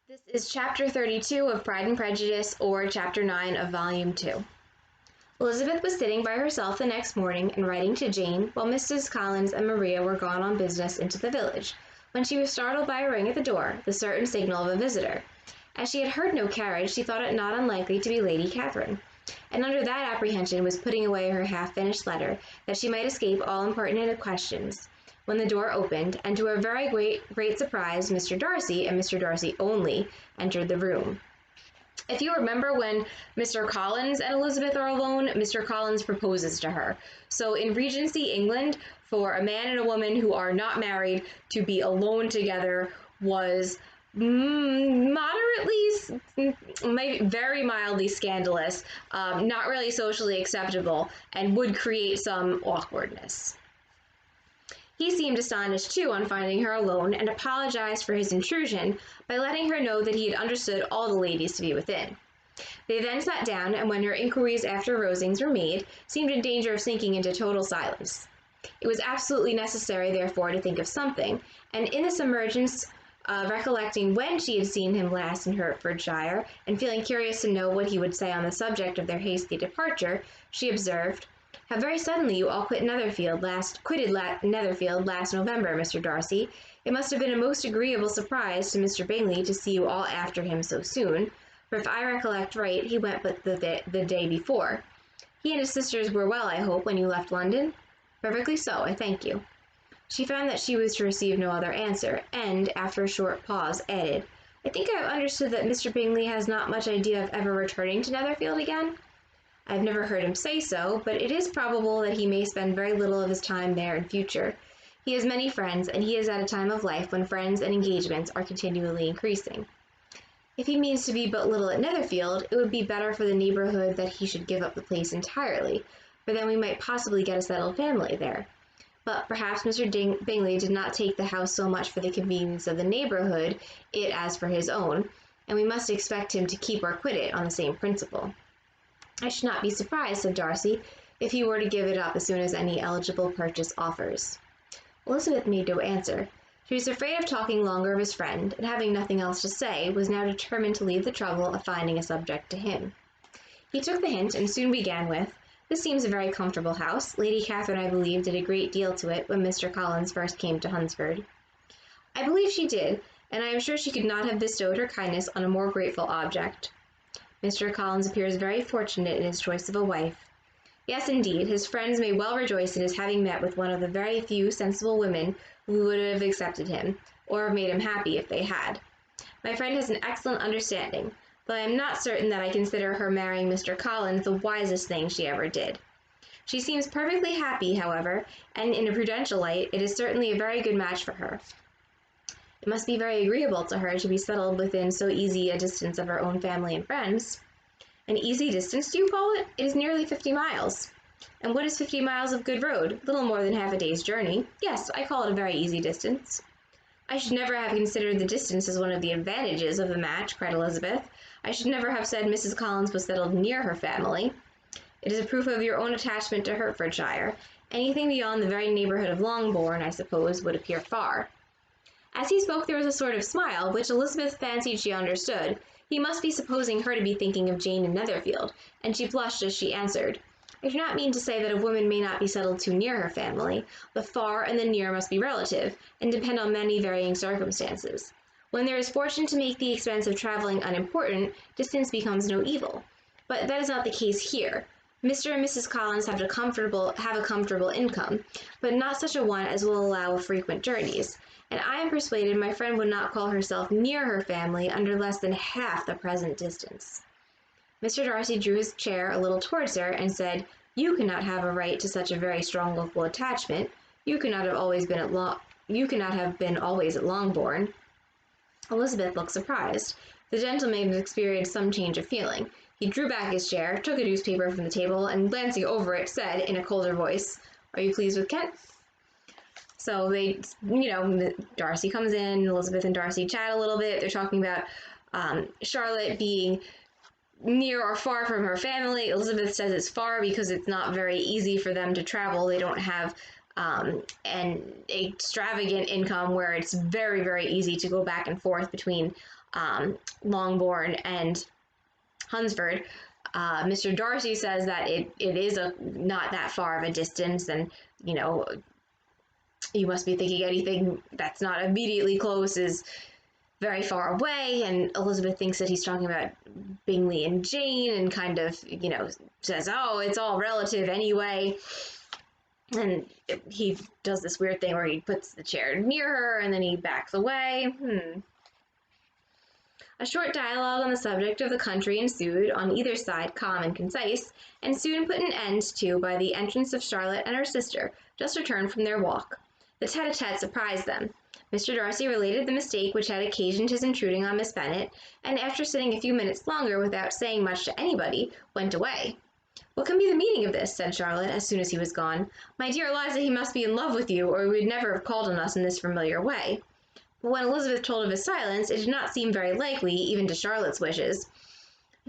This is Chapter 32 of Pride and Prejudice, or Chapter 9 of Volume 2. Elizabeth was sitting by herself the next morning and writing to Jane while Mrs. Collins and Maria were gone on business into the village, when she was startled by a ring at the door, the certain signal of a visitor. As she had heard no carriage, she thought it not unlikely to be Lady Catherine, and under that apprehension was putting away her half-finished letter, that she might escape all impertinent questions, when the door opened, and to her very great surprise, Mr. Darcy, and Mr. Darcy only, entered the room. If you remember, when Mr. Collins and Elizabeth are alone, Mr. Collins proposes to her. So in Regency England, for a man and a woman who are not married to be alone together was very mildly scandalous, not really socially acceptable, and would create some awkwardness. He seemed astonished, too, on finding her alone, and apologized for his intrusion by letting her know that he had understood all the ladies to be within. They then sat down, and when her inquiries after Rosings were made, seemed in danger of sinking into total silence. It was absolutely necessary, therefore, to think of something, and in this emergence, recollecting when she had seen him last in Hertfordshire, and feeling curious to know what he would say on the subject of their hasty departure, she observed, "How very suddenly you all quitted Netherfield last November, Mr. Darcy. It must have been a most agreeable surprise to Mr. Bingley to see you all after him so soon, for if I recollect right, he went but the day before. He and his sisters were well, I hope, when you left London?" "Perfectly so, I thank you." She found that she was to receive no other answer, and, after a short pause, added, "I think I have understood that Mr. Bingley has not much idea of ever returning to Netherfield again?" "I have never heard him say so, but it is probable that he may spend very little of his time there in future. He has many friends, and he is at a time of life when friends and engagements are continually increasing. If he means to be but little at Netherfield, it would be better for the neighbourhood that he should give up the place entirely, for then we might possibly get a settled family there. But perhaps Mr. Bingley did not take the house so much for the convenience of the neighbourhood as for his own, and we must expect him to keep or quit it on the same principle." "I should not be surprised," said Darcy, "if he were to give it up as soon as any eligible purchase offers." Elizabeth made no answer. She was afraid of talking longer of his friend, and having nothing else to say, was now determined to leave the trouble of finding a subject to him. He took the hint, and soon began with, "This seems a very comfortable house. Lady Catherine, I believe, did a great deal to it when Mr. Collins first came to Hunsford." "I believe she did, and I am sure she could not have bestowed her kindness on a more grateful object. Mr. Collins appears very fortunate in his choice of a wife. Yes, indeed, his friends may well rejoice in his having met with one of the very few sensible women who would have accepted him, or have made him happy if they had. My friend has an excellent understanding, though I am not certain that I consider her marrying Mr. Collins the wisest thing she ever did. She seems perfectly happy, however, and in a prudential light, it is certainly a very good match for her. It must be very agreeable to her to be settled within so easy a distance of her own family and friends." "An easy distance, do you call it? It is nearly 50 miles. "And what is 50 miles of good road? Little more than half a day's journey. Yes, I call it a very easy distance." "I should never have considered the distance as one of the advantages of the match," cried Elizabeth. "I should never have said Mrs. Collins was settled near her family. It is a proof of your own attachment to Hertfordshire. Anything beyond the very neighbourhood of Longbourn, I suppose, would appear far." As he spoke, there was a sort of smile, which Elizabeth fancied she understood. He must be supposing her to be thinking of Jane in Netherfield, and she blushed as she answered, "I do not mean to say that a woman may not be settled too near her family. The far and the near must be relative, and depend on many varying circumstances. When there is fortune to make the expense of travelling unimportant, distance becomes no evil. But that is not the case here. Mr. and Mrs. Collins have a comfortable income, but not such a one as will allow of frequent journeys, and I am persuaded my friend would not call herself near her family under less than half the present distance." Mr. Darcy drew his chair a little towards her, and said, "You cannot have a right to such a very strong local attachment. You cannot have been always at Longbourn." Elizabeth looked surprised. The gentleman had experienced some change of feeling. He drew back his chair, took a newspaper from the table, and glancing over it, said, in a colder voice, "Are you pleased with Kent?" So Darcy comes in, Elizabeth and Darcy chat a little bit. They're talking about Charlotte being near or far from her family. Elizabeth says it's far because it's not very easy for them to travel. They don't have and extravagant income where it's very, very easy to go back and forth between Longbourn and Hunsford. Mr. Darcy says that it is not that far of a distance, and you know, you must be thinking anything that's not immediately close is very far away. And Elizabeth thinks that he's talking about Bingley and Jane, and kind of, you know, says, oh, it's all relative anyway. And he does this weird thing where he puts the chair near her and then he backs away. A short dialogue on the subject of the country ensued, on either side calm and concise, and soon put an end to by the entrance of Charlotte and her sister, just returned from their walk. The tete-a-tete surprised them. Mr. Darcy related the mistake which had occasioned his intruding on Miss Bennet, and after sitting a few minutes longer without saying much to anybody, went away. What can be the meaning of this? Said Charlotte, as soon as he was gone. My dear Eliza, he must be in love with you, or he would never have called on us in this familiar way. But when Elizabeth told of his silence, it did not seem very likely, even to Charlotte's wishes,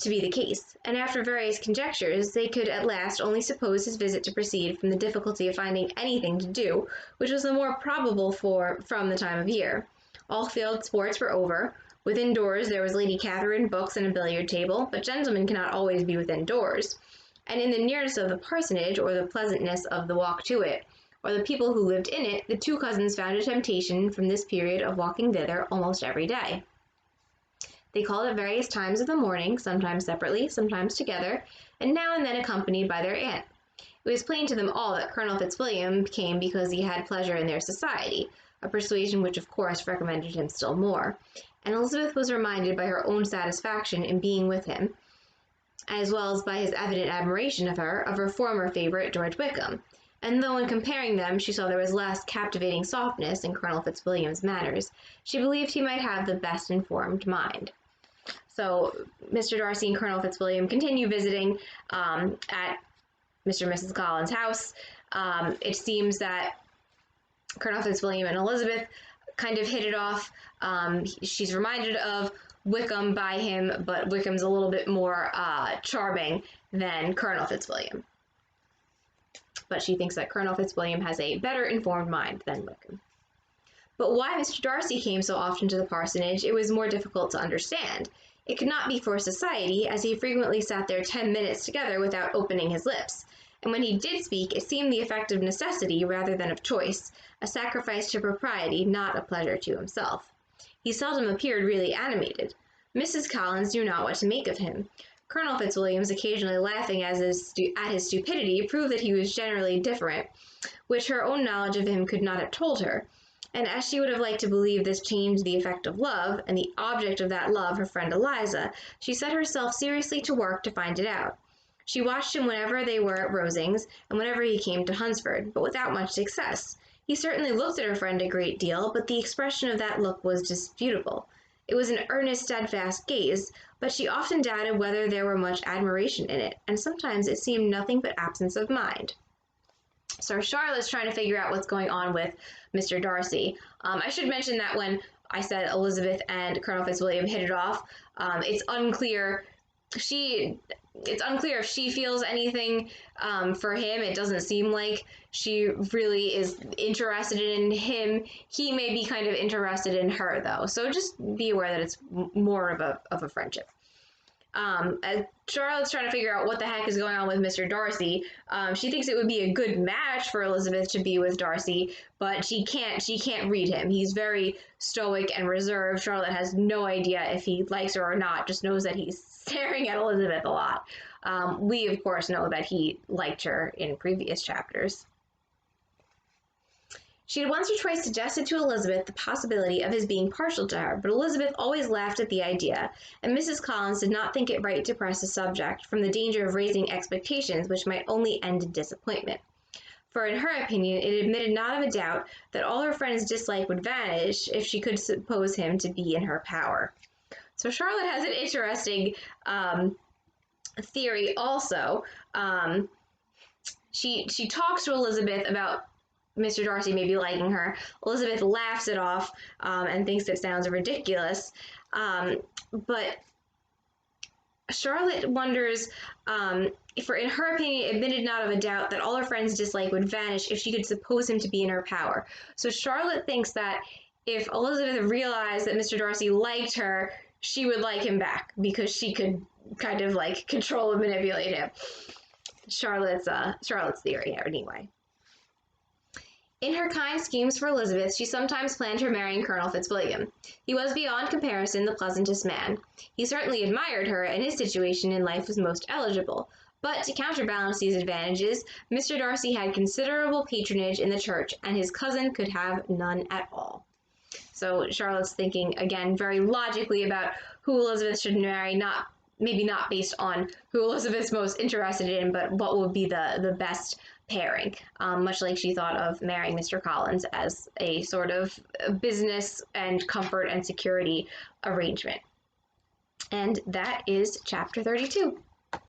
to be the case, and after various conjectures, they could at last only suppose his visit to proceed from the difficulty of finding anything to do, which was the more probable from the time of year. All field sports were over. Within doors there was Lady Catherine, books, and a billiard table, but gentlemen cannot always be within doors. And in the nearness of the parsonage, or the pleasantness of the walk to it, or the people who lived in it, the two cousins found a temptation from this period of walking thither almost every day. They called at various times of the morning, sometimes separately, sometimes together, and now and then accompanied by their aunt. It was plain to them all that Colonel Fitzwilliam came because he had pleasure in their society, a persuasion which of course recommended him still more, and Elizabeth was reminded by her own satisfaction in being with him, as well as by his evident admiration of her former favourite George Wickham, and though in comparing them she saw there was less captivating softness in Colonel Fitzwilliam's manners, she believed he might have the best informed mind. So Mr. Darcy and Colonel Fitzwilliam continue visiting at Mr. and Mrs. Collins' house. It seems that Colonel Fitzwilliam and Elizabeth kind of hit it off. She's reminded of Wickham by him, but Wickham's a little bit more charming than Colonel Fitzwilliam. But she thinks that Colonel Fitzwilliam has a better informed mind than Wickham. But why Mr. Darcy came so often to the parsonage, it was more difficult to understand. It could not be for society, as he frequently sat there 10 minutes together without opening his lips, and when he did speak, it seemed the effect of necessity rather than of choice, a sacrifice to propriety, not a pleasure to himself. He seldom appeared really animated. Mrs. Collins knew not what to make of him. Colonel Fitzwilliam's occasionally laughing at his stupidity proved that he was generally different, which her own knowledge of him could not have told her, and as she would have liked to believe this changed the effect of love, and the object of that love her friend Eliza, she set herself seriously to work to find it out. She watched him whenever they were at Rosings, and whenever he came to Hunsford, but without much success. He certainly looked at her friend a great deal, but the expression of that look was disputable. It was an earnest, steadfast gaze, but she often doubted whether there were much admiration in it, and sometimes it seemed nothing but absence of mind. So Charlotte's trying to figure out what's going on with Mr. Darcy. I should mention that when I said Elizabeth and Colonel Fitzwilliam hit it off, it's unclear if she feels anything for him. It doesn't seem like she really is interested in him. He may be kind of interested in her, though. So just be aware that it's more of a friendship. Charlotte's trying to figure out what the heck is going on with Mr. Darcy. She thinks it would be a good match for Elizabeth to be with Darcy, but she can't read him. He's very stoic and reserved. Charlotte has no idea if he likes her or not, just knows that he's staring at Elizabeth a lot. We, of course, know that he liked her in previous chapters. She had once or twice suggested to Elizabeth the possibility of his being partial to her, but Elizabeth always laughed at the idea, and Mrs. Collins did not think it right to press the subject, from the danger of raising expectations which might only end in disappointment. For in her opinion, it admitted not of a doubt that all her friend's dislike would vanish if she could suppose him to be in her power. So Charlotte has an interesting theory also. She talks to Elizabeth about Mr. Darcy maybe liking her. Elizabeth laughs it off and thinks it sounds ridiculous. But Charlotte wonders if, in her opinion, admitted not of a doubt that all her friend's dislike would vanish if she could suppose him to be in her power. So Charlotte thinks that if Elizabeth realized that Mr. Darcy liked her, she would like him back because she could kind of like control and manipulate him. Charlotte's theory, anyway. In her kind schemes for Elizabeth, she sometimes planned her marrying Colonel Fitzwilliam. He was beyond comparison the pleasantest man. He certainly admired her, and his situation in life was most eligible. But to counterbalance these advantages, Mr. Darcy had considerable patronage in the church, and his cousin could have none at all. So Charlotte's thinking, again, very logically about who Elizabeth should marry, maybe not based on who Elizabeth's most interested in, but what would be the best pairing, much like she thought of marrying Mr. Collins as a sort of business and comfort and security arrangement. And that is chapter 32.